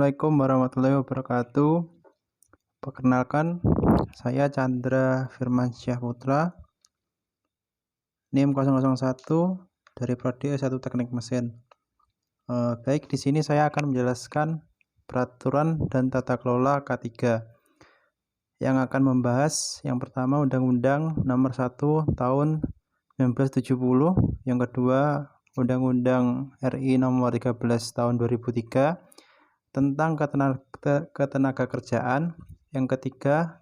Assalamualaikum warahmatullahi wabarakatuh. Perkenalkan, saya Chandra Firmansyah Putra, NIM 001 dari Prodi S1 Teknik Mesin. Baik, di sini saya akan menjelaskan peraturan dan tata kelola K3 yang akan membahas yang pertama Undang-Undang Nomor 1 Tahun 1970, yang kedua Undang-Undang RI Nomor 13 Tahun 2003 tentang ketenaga kerjaan, yang ketiga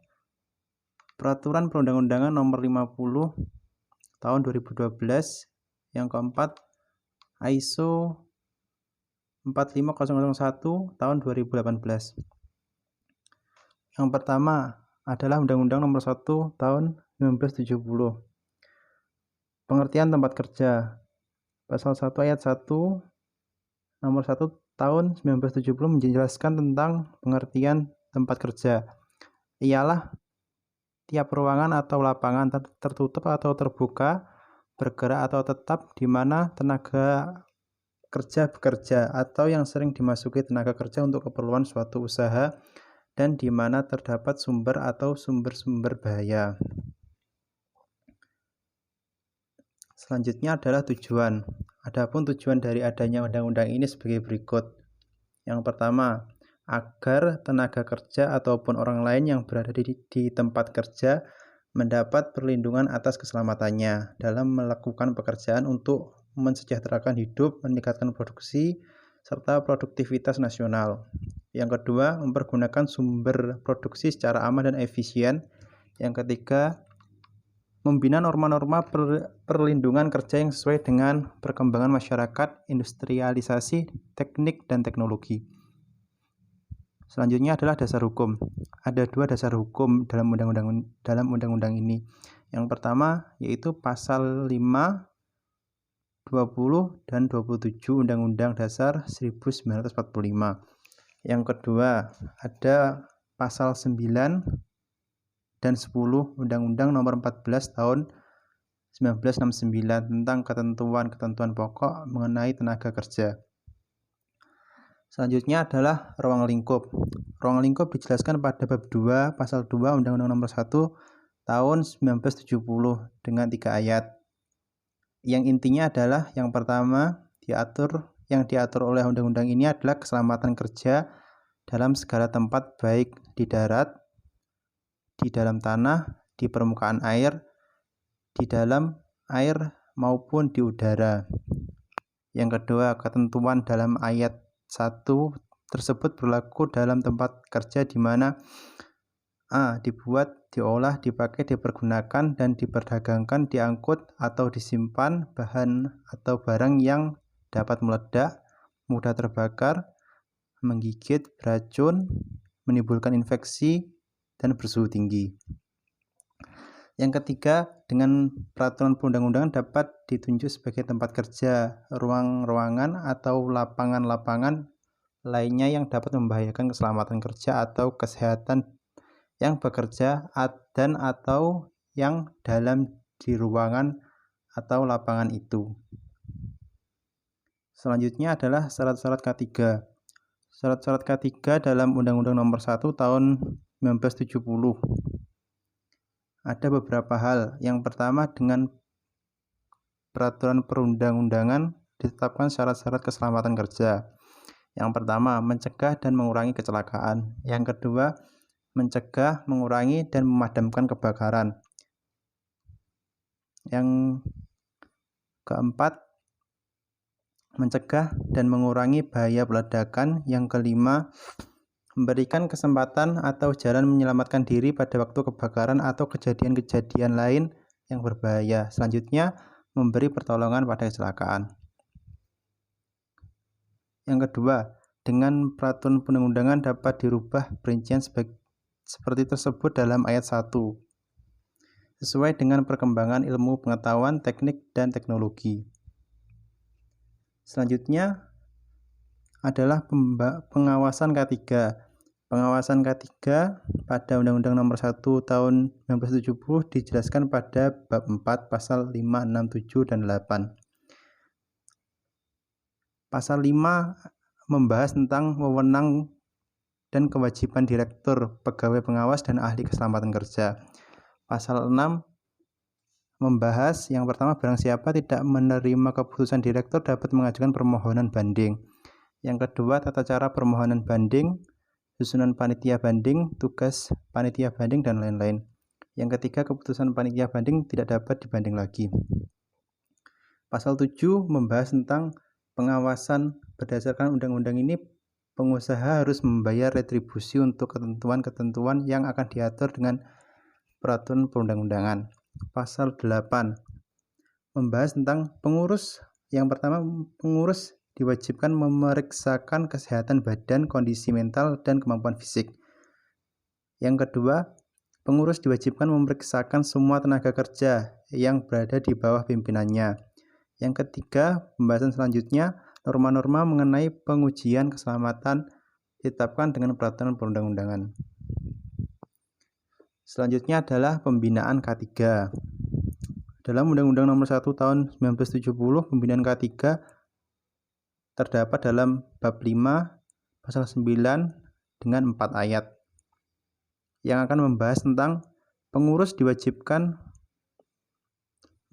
Peraturan Perundang-undangan Nomor 50 Tahun 2012, yang keempat ISO 45001 Tahun 2018. Yang pertama adalah Undang-Undang Nomor 1 Tahun 1970. Pengertian tempat kerja. Pasal 1 ayat 1 Nomor 1 Tahun 1970 menjelaskan tentang pengertian tempat kerja. Ialah tiap ruangan atau lapangan tertutup atau terbuka, bergerak atau tetap di mana tenaga kerja bekerja atau yang sering dimasuki tenaga kerja untuk keperluan suatu usaha dan di mana terdapat sumber atau sumber-sumber bahaya. Selanjutnya adalah tujuan. Adapun tujuan dari adanya undang-undang ini sebagai berikut. Yang pertama, agar tenaga kerja ataupun orang lain yang berada di tempat kerja mendapat perlindungan atas keselamatannya dalam melakukan pekerjaan untuk mensejahterakan hidup, meningkatkan produksi, serta produktivitas nasional. Yang kedua, mempergunakan sumber produksi secara aman dan efisien. Yang ketiga, membina norma-norma perlindungan kerja yang sesuai dengan perkembangan masyarakat, industrialisasi, teknik, dan teknologi. Selanjutnya adalah dasar hukum. Ada dua dasar hukum dalam undang-undang ini. Yang pertama yaitu pasal 5, 20, dan 27 Undang-Undang Dasar 1945. Yang kedua ada pasal 9 dan 10 Undang-Undang Nomor 14 Tahun 1969 tentang ketentuan-ketentuan pokok mengenai tenaga kerja. Selanjutnya adalah ruang lingkup. Ruang lingkup dijelaskan pada bab 2 pasal 2 Undang-Undang Nomor 1 Tahun 1970 dengan 3 ayat. Yang intinya adalah yang pertama yang diatur oleh undang-undang ini adalah keselamatan kerja dalam segala tempat, baik di darat, di dalam tanah, di permukaan air, di dalam air maupun di udara. Yang kedua, ketentuan dalam ayat 1 tersebut berlaku dalam tempat kerja di mana a. dibuat, diolah, dipakai, dipergunakan, dan diperdagangkan, diangkut, atau disimpan bahan atau barang yang dapat meledak, mudah terbakar, menggigit, beracun, menimbulkan infeksi, dan bersuhu tinggi. Yang ketiga, dengan peraturan perundang-undangan dapat ditunjuk sebagai tempat kerja, ruang-ruangan atau lapangan-lapangan lainnya yang dapat membahayakan keselamatan kerja atau kesehatan yang bekerja dan atau yang dalam di ruangan atau lapangan itu. Selanjutnya adalah syarat-syarat K3. Syarat-syarat K3 dalam Undang-Undang Nomor 1 Tahun 1970. Ada beberapa hal. Yang pertama, dengan peraturan perundang-undangan ditetapkan syarat-syarat keselamatan kerja. Yang pertama, mencegah dan mengurangi kecelakaan. Yang kedua, mencegah, mengurangi, dan memadamkan kebakaran. Yang keempat, mencegah dan mengurangi bahaya peledakan. Yang kelima, memberikan kesempatan atau jalan menyelamatkan diri pada waktu kebakaran atau kejadian-kejadian lain yang berbahaya. Selanjutnya, memberi pertolongan pada kecelakaan. Yang kedua, dengan peraturan perundang-undangan dapat dirubah perincian seperti tersebut dalam ayat 1, sesuai dengan perkembangan ilmu pengetahuan, teknik, dan teknologi. Selanjutnya adalah pengawasan K3. Pengawasan K3 pada Undang-Undang Nomor 1 Tahun 1970 dijelaskan pada bab 4 pasal 5, 6, 7, dan 8. Pasal 5 membahas tentang wewenang dan kewajiban direktur, pegawai pengawas, dan ahli keselamatan kerja. Pasal 6 membahas yang pertama, barang siapa tidak menerima keputusan direktur dapat mengajukan permohonan banding. Yang kedua, tata cara permohonan banding, susunan panitia banding, tugas panitia banding, dan lain-lain. Yang ketiga, keputusan panitia banding tidak dapat dibanding lagi. Pasal 7 membahas tentang pengawasan. Berdasarkan undang-undang ini, pengusaha harus membayar retribusi untuk ketentuan-ketentuan yang akan diatur dengan peraturan perundang-undangan. Pasal 8 membahas tentang pengurus. Yang pertama, pengurus diwajibkan memeriksakan kesehatan badan, kondisi mental, dan kemampuan fisik. Yang kedua, pengurus diwajibkan memeriksakan semua tenaga kerja yang berada di bawah pimpinannya. Yang ketiga, pembahasan selanjutnya, norma-norma mengenai pengujian keselamatan ditetapkan dengan peraturan perundang-undangan. Selanjutnya adalah pembinaan K3. Dalam Undang-Undang Nomor 1 Tahun 1970, pembinaan K3 terdapat dalam bab 5 pasal 9 dengan 4 ayat yang akan membahas tentang pengurus diwajibkan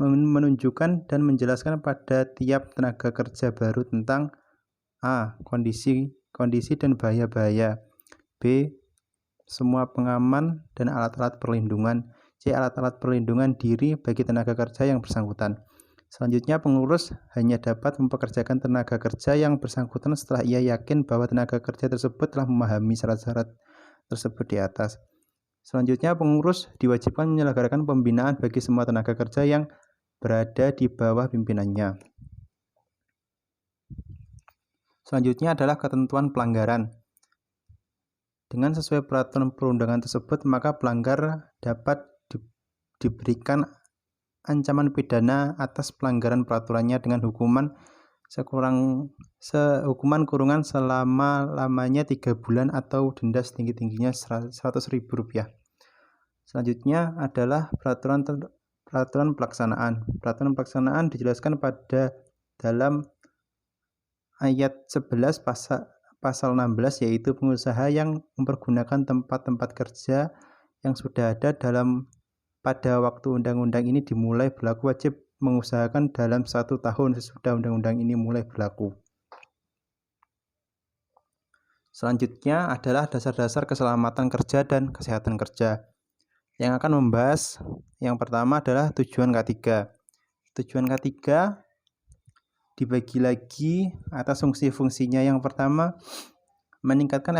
menunjukkan dan menjelaskan pada tiap tenaga kerja baru tentang A. Kondisi dan bahaya-bahaya, B. Semua pengaman dan alat-alat perlindungan, C. Alat-alat perlindungan diri bagi tenaga kerja yang bersangkutan. Selanjutnya, pengurus hanya dapat mempekerjakan tenaga kerja yang bersangkutan setelah ia yakin bahwa tenaga kerja tersebut telah memahami syarat-syarat tersebut di atas. Selanjutnya, pengurus diwajibkan menyelenggarakan pembinaan bagi semua tenaga kerja yang berada di bawah pimpinannya. Selanjutnya adalah ketentuan pelanggaran. Dengan sesuai peraturan perundangan tersebut, maka pelanggar dapat diberikan ancaman pidana atas pelanggaran peraturannya dengan hukuman kurungan selama-lamanya 3 bulan atau denda setinggi-tingginya Rp100.000. Selanjutnya adalah peraturan pelaksanaan. Peraturan pelaksanaan dijelaskan pada dalam ayat 11 pasal 16, yaitu pengusaha yang mempergunakan tempat-tempat kerja yang sudah ada pada waktu undang-undang ini dimulai berlaku wajib mengusahakan dalam 1 tahun sesudah undang-undang ini mulai berlaku. Selanjutnya adalah dasar-dasar keselamatan kerja dan kesehatan kerja. Yang akan membahas yang pertama adalah tujuan K3. Tujuan K3 dibagi lagi atas fungsi-fungsinya. Yang pertama, meningkatkan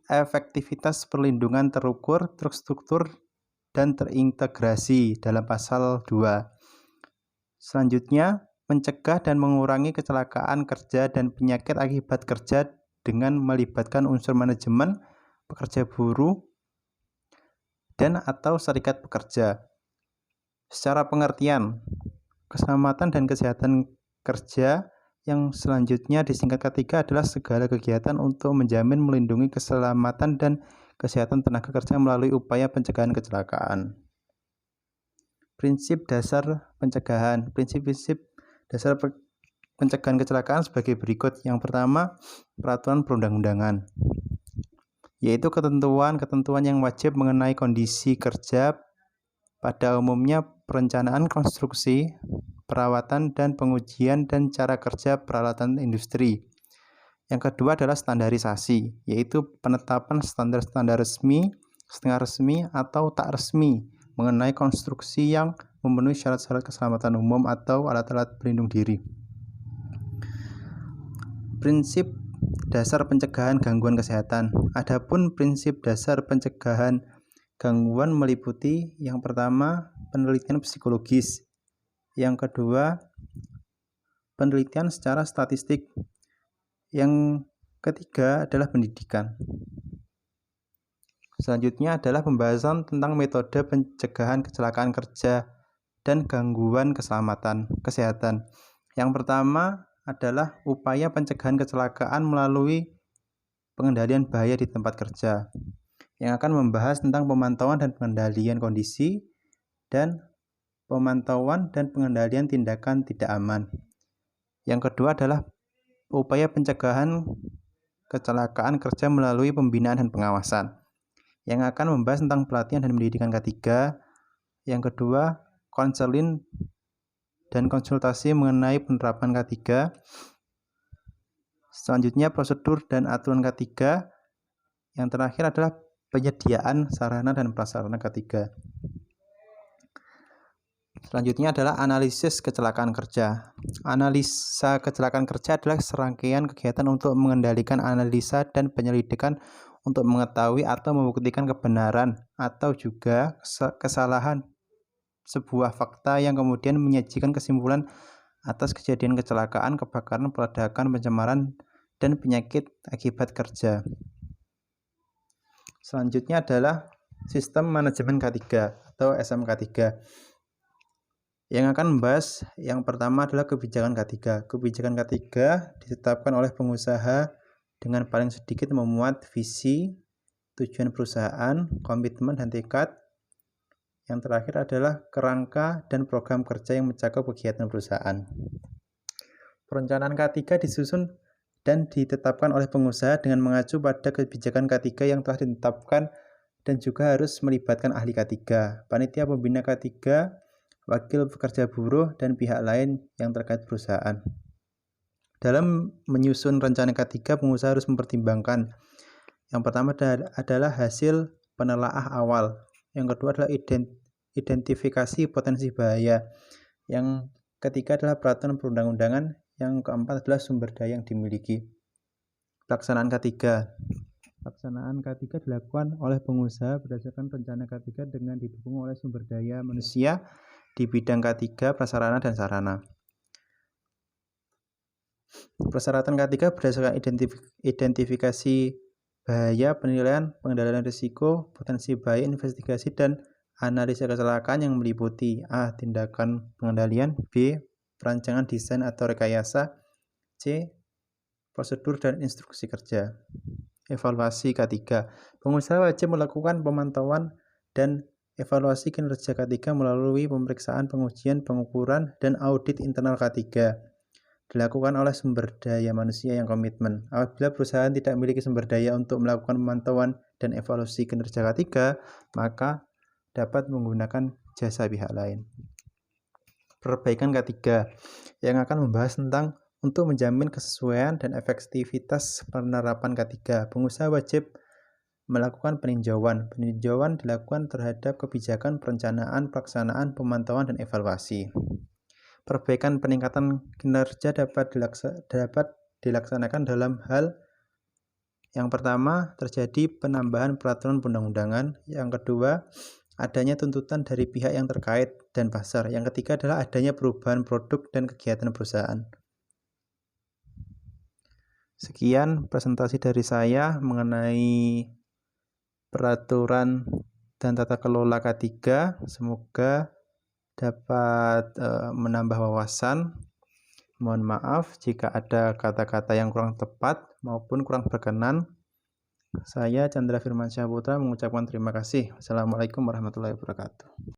efektivitas perlindungan terukur, terstruktur, dan terintegrasi dalam pasal 2. Selanjutnya, mencegah dan mengurangi kecelakaan kerja dan penyakit akibat kerja dengan melibatkan unsur manajemen, pekerja buruh, dan atau serikat pekerja. Secara pengertian, keselamatan dan kesehatan kerja yang selanjutnya disingkat K3 adalah segala kegiatan untuk menjamin melindungi keselamatan dan kesehatan tenaga kerja melalui upaya pencegahan kecelakaan. Prinsip dasar pencegahan. Prinsip-prinsip dasar pencegahan kecelakaan sebagai berikut. Yang pertama, peraturan perundang-undangan, yaitu ketentuan-ketentuan yang wajib mengenai kondisi kerja, pada umumnya perencanaan konstruksi, perawatan dan pengujian dan cara kerja peralatan industri. Yang kedua adalah standarisasi, yaitu penetapan standar-standar resmi, setengah resmi, atau tak resmi mengenai konstruksi yang memenuhi syarat-syarat keselamatan umum atau alat-alat pelindung diri. Prinsip dasar pencegahan gangguan kesehatan. Adapun prinsip dasar pencegahan gangguan meliputi yang pertama, penelitian psikologis. Yang kedua, penelitian secara statistik. Yang ketiga adalah pendidikan. Selanjutnya adalah pembahasan tentang metode pencegahan kecelakaan kerja dan gangguan kesehatan. Yang pertama adalah upaya pencegahan kecelakaan melalui pengendalian bahaya di tempat kerja, yang akan membahas tentang pemantauan dan pengendalian kondisi dan pemantauan dan pengendalian tindakan tidak aman. Yang kedua adalah upaya pencegahan kecelakaan kerja melalui pembinaan dan pengawasan, yang akan membahas tentang pelatihan dan pendidikan K3. Yang kedua, konseling dan konsultasi mengenai penerapan K3. Selanjutnya, prosedur dan aturan K3. Yang terakhir adalah penyediaan sarana dan prasarana K3. Selanjutnya adalah analisis kecelakaan kerja. Analisa kecelakaan kerja adalah serangkaian kegiatan untuk mengendalikan analisa dan penyelidikan untuk mengetahui atau membuktikan kebenaran atau juga kesalahan sebuah fakta yang kemudian menyajikan kesimpulan atas kejadian kecelakaan, kebakaran, peledakan, pencemaran, dan penyakit akibat kerja. Selanjutnya adalah sistem manajemen K3 atau SMK3. Yang akan membahas yang pertama adalah kebijakan K3. Kebijakan K3 ditetapkan oleh pengusaha dengan paling sedikit memuat visi, tujuan perusahaan, komitmen dan tekad. Yang terakhir adalah kerangka dan program kerja yang mencakup kegiatan perusahaan. Perencanaan K3 disusun dan ditetapkan oleh pengusaha dengan mengacu pada kebijakan K3 yang telah ditetapkan dan juga harus melibatkan ahli K3, panitia pembina K3, wakil pekerja buruh, dan pihak lain yang terkait perusahaan. Dalam menyusun rencana K3, pengusaha harus mempertimbangkan yang pertama adalah hasil penelaah awal, yang kedua adalah identifikasi potensi bahaya, yang ketiga adalah peraturan perundang-undangan, yang keempat adalah sumber daya yang dimiliki. Pelaksanaan K3. Pelaksanaan K3 dilakukan oleh pengusaha berdasarkan rencana K3 dengan didukung oleh sumber daya manusia di bidang K3, prasarana dan sarana. Persyaratan K3 berdasarkan identifikasi bahaya, penilaian, pengendalian risiko, potensi bahaya, investigasi, dan analisa kecelakaan yang meliputi A. Tindakan pengendalian, B. Perancangan desain atau rekayasa, C. Prosedur dan instruksi kerja. Evaluasi K3. Pengusaha wajib melakukan pemantauan dan evaluasi kinerja K3 melalui pemeriksaan, pengujian, pengukuran, dan audit internal K3. Dilakukan oleh sumber daya manusia yang komitmen. Apabila perusahaan tidak memiliki sumber daya untuk melakukan pemantauan dan evaluasi kinerja K3, maka dapat menggunakan jasa pihak lain. Perbaikan K3 yang akan membahas tentang untuk menjamin kesesuaian dan efektivitas penerapan K3. Pengusaha wajib melakukan peninjauan. Peninjauan dilakukan terhadap kebijakan, perencanaan, pelaksanaan, pemantauan, dan evaluasi. Perbaikan peningkatan kinerja dapat dilaksanakan dalam hal yang pertama, terjadi penambahan peraturan perundang-undangan. Yang kedua, adanya tuntutan dari pihak yang terkait dan pasar. Yang ketiga adalah adanya perubahan produk dan kegiatan perusahaan. Sekian presentasi dari saya mengenai peraturan dan tata kelola K3. Semoga dapat menambah wawasan. Mohon maaf jika ada kata-kata yang kurang tepat maupun kurang berkenan. Saya Chandra Firmansyah Putra mengucapkan terima kasih. Wassalamualaikum warahmatullahi wabarakatuh.